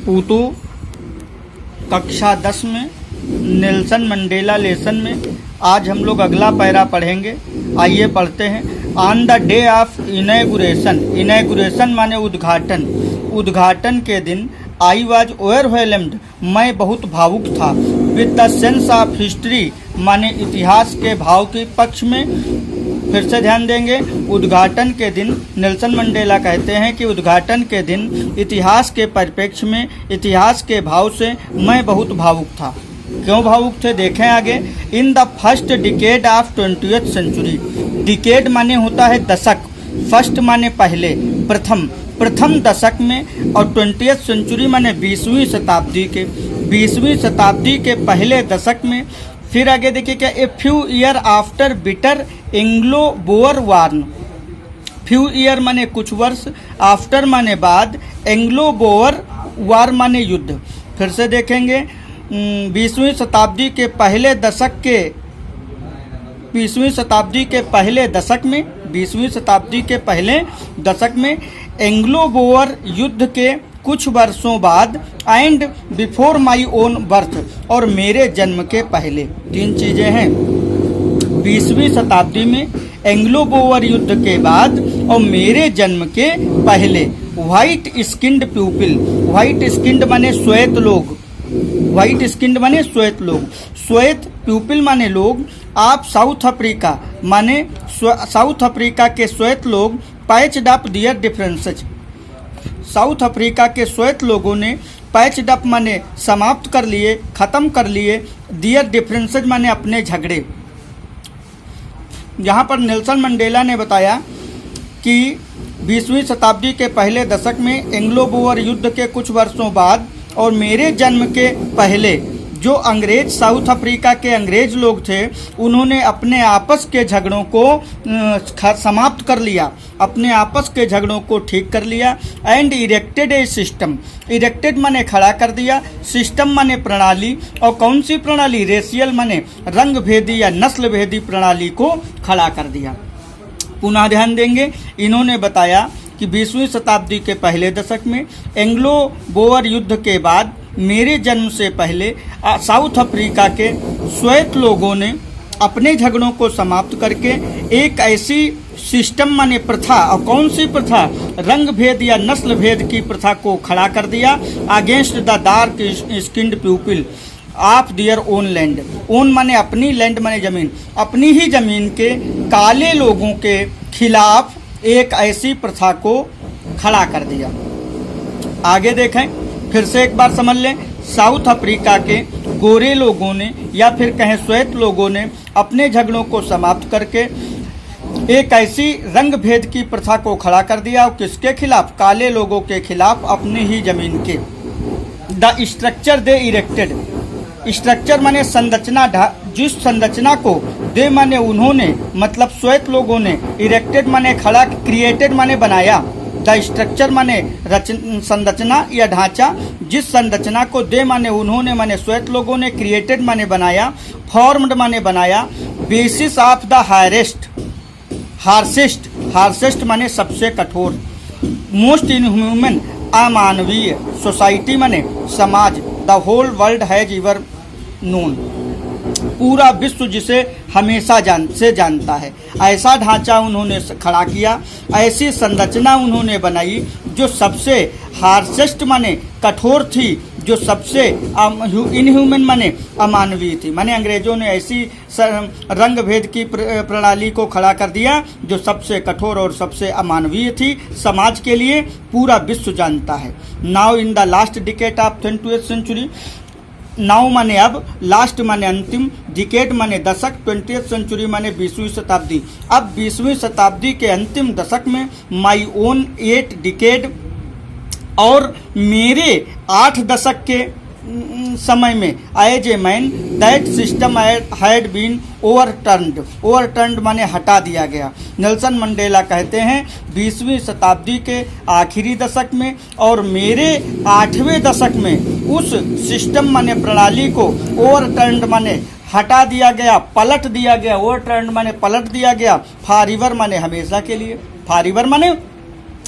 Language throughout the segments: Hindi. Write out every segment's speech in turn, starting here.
पूतू कक्षा 10 में नेल्सन मंडेला लेसन में आज हम लोग अगला पैरा पढ़ेंगे। आइए पढ़ते हैं। On the day of inauguration, inauguration माने उद्घाटन, उद्घाटन के दिन आई वॉज ओवरवेलम्ड, मैं बहुत भावुक था। With the sense of history माने इतिहास के भाव के पक्ष में। फिर से ध्यान देंगे। उद्घाटन के दिन नेल्सन मंडेला कहते हैं कि उद्घाटन के दिन इतिहास के परिप्रेक्ष्य में, इतिहास के भाव से मैं बहुत भावुक था। क्यों भावुक थे देखें आगे। In the first decade of 20th century, decade माने होता है दशक, फर्स्ट माने पहले, प्रथम, प्रथम दशक में, और 20th सेंचुरी माने 20वीं शताब्दी के, 20वीं शताब्दी के पहले दशक में। फिर आगे देखिए क्या, a few year after bitter Anglo Boer war, few year माने कुछ वर्ष, आफ्टर माने बाद, एंग्लो बोअर वार माने युद्ध। फिर से देखेंगे 20वीं शताब्दी के पहले दशक के, 20वीं शताब्दी के पहले दशक में, 20वीं शताब्दी के पहले दशक में एंग्लो बोअर युद्ध के कुछ वर्षों बाद, and before my own birth, और मेरे जन्म के पहले। तीन चीजें हैं। 20वीं शताब्दी में एंग्लो बोअर युद्ध के बाद और मेरे जन्म के पहले। White skinned people, white skinned माने श्वेत लोग, व्हाइट स्किन्ड माने श्वेत लोग, श्वेत पीपल माने लोग। आप साउथ अफ्रीका माने साउथ अफ्रीका के श्वेत लोग, पैच्ड अप दियर डिफरेंसेज, साउथ अफ्रीका के श्वेत लोगों ने पैच्ड अप माने समाप्त कर लिए, खत्म कर लिए, दियर डिफरेंसेज माने अपने झगड़े। यहाँ पर नेल्सन मंडेला ने बताया कि 20वीं शताब्दी के पहले दशक में एंग्लो बोअर युद्ध के कुछ वर्षों बाद और मेरे जन्म के पहले जो अंग्रेज, साउथ अफ्रीका के अंग्रेज लोग थे, उन्होंने अपने आपस के झगड़ों को समाप्त कर लिया, अपने आपस के झगड़ों को ठीक कर लिया। And erected A system, erected माने खड़ा कर दिया, सिस्टम माने प्रणाली, और कौन सी प्रणाली, रेशियल माने रंग भेदी या नस्ल भेदी प्रणाली को खड़ा कर दिया। पुनः ध्यान देंगे। इन्होंने बताया कि 20वीं शताब्दी के पहले दशक में एंग्लो बोअर युद्ध के बाद मेरे जन्म से पहले साउथ अफ्रीका के श्वेत लोगों ने अपने झगड़ों को समाप्त करके एक ऐसी सिस्टम माने प्रथा, और कौन सी प्रथा, रंग भेद या नस्ल भेद की प्रथा को खड़ा कर दिया। Against the dark skinned people of their own land, own माने अपनी, लैंड माने जमीन, अपनी ही जमीन के काले लोगों के खिलाफ एक ऐसी प्रथा को खड़ा कर दिया। आगे देखें, फिर से एक बार समझ लें। साउथ अफ्रीका के गोरे लोगों ने या फिर कहें श्वेत लोगों ने अपने झगड़ों को समाप्त करके एक ऐसी रंग भेद की प्रथा को खड़ा कर दिया। और किसके खिलाफ, काले लोगों के खिलाफ, अपनी ही जमीन के। The structure they erected, structure माने संरचना, जिस संरचना को, दे माने उन्होंने, मतलब श्वेत लोगों ने, इरेक्टेड माने खड़ा, क्रिएटेड माने बनाया, द स्ट्रक्चर माने संरचना या ढांचा, जिस संरचना को, दे माने उन्होंने माने श्वेत लोगों ने, क्रिएटेड माने बनाया, फॉर्म्ड माने बनाया, basis of the highest, harshest, harshest माने सबसे कठोर, मोस्ट इनह्यूमन अमानवीय, सोसाइटी माने समाज, the whole world has ever known, पूरा विश्व जिसे हमेशा जानता है। ऐसा ढांचा उन्होंने खड़ा किया, ऐसी संरचना उन्होंने बनाई जो सबसे हार्सेस्ट माने कठोर थी, जो सबसे इनह्यूमन माने अमानवीय थी। माने अंग्रेजों ने ऐसी रंग भेद की प्रणाली को खड़ा कर दिया जो सबसे कठोर और सबसे अमानवीय थी, समाज के लिए पूरा विश्व जानता है। Now in the last decade of 20th century, now माने अब, लास्ट माने अंतिम, डिकेड माने दशक, 20th सेंचुरी माने 20वीं शताब्दी। अब 20वीं शताब्दी के अंतिम दशक में माई ओन 8 डिकेड, और मेरे 8 दशक के समय में, as a man that system had been overturned माने हटा दिया गया। नेल्सन मंडेला कहते हैं 20वीं शताब्दी के आखिरी दशक में और मेरे 8वें दशक में उस सिस्टम माने प्रणाली को ओवरटर्न्ड माने हटा दिया गया, पलट दिया गया, ओवरटर्न्ड माने पलट दिया गया, फॉरएवर माने हमेशा के लिए, फॉरएवर माने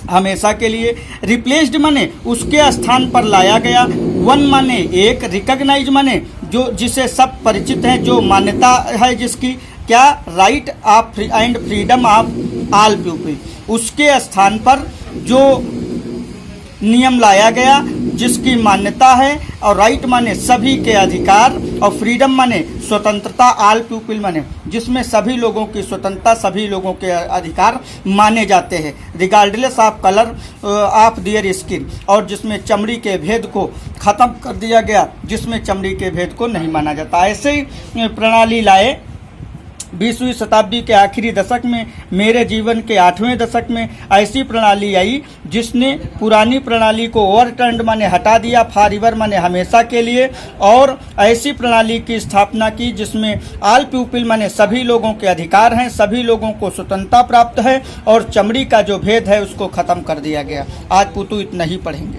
हमेशा के लिए। रिप्लेस्ड माने उसके स्थान पर लाया गया। वन माने एक। रिकॉग्नाइज माने जो जिसे सब परिचित हैं, जो मान्यता है जिसकी, क्या, right of and freedom of all people, उसके स्थान पर जो नियम लाया गया जिसकी मान्यता है। और राइट माने सभी के अधिकार, और फ्रीडम माने स्वतंत्रता, ऑल पीपल माने जिसमें सभी लोगों की स्वतंत्रता, सभी लोगों के अधिकार माने जाते हैं, regardless of colour of their skin, और जिसमें चमड़ी के भेद को खत्म कर दिया गया, जिसमें चमड़ी के भेद को नहीं माना जाता। ऐसे ही प्रणाली लाए 20वीं शताब्दी के आखिरी दशक में, मेरे जीवन के 8वें दशक में ऐसी प्रणाली आई जिसने पुरानी प्रणाली को ओवरटर्न्ड माने हटा दिया, फॉरएवर माने हमेशा के लिए, और ऐसी प्रणाली की स्थापना की जिसमें ऑल पीपल माने सभी लोगों के अधिकार हैं, सभी लोगों को स्वतंत्रता प्राप्त है, और चमड़ी का जो भेद है उसको खत्म कर दिया गया। आज पुतु इतना ही पढ़ेंगे।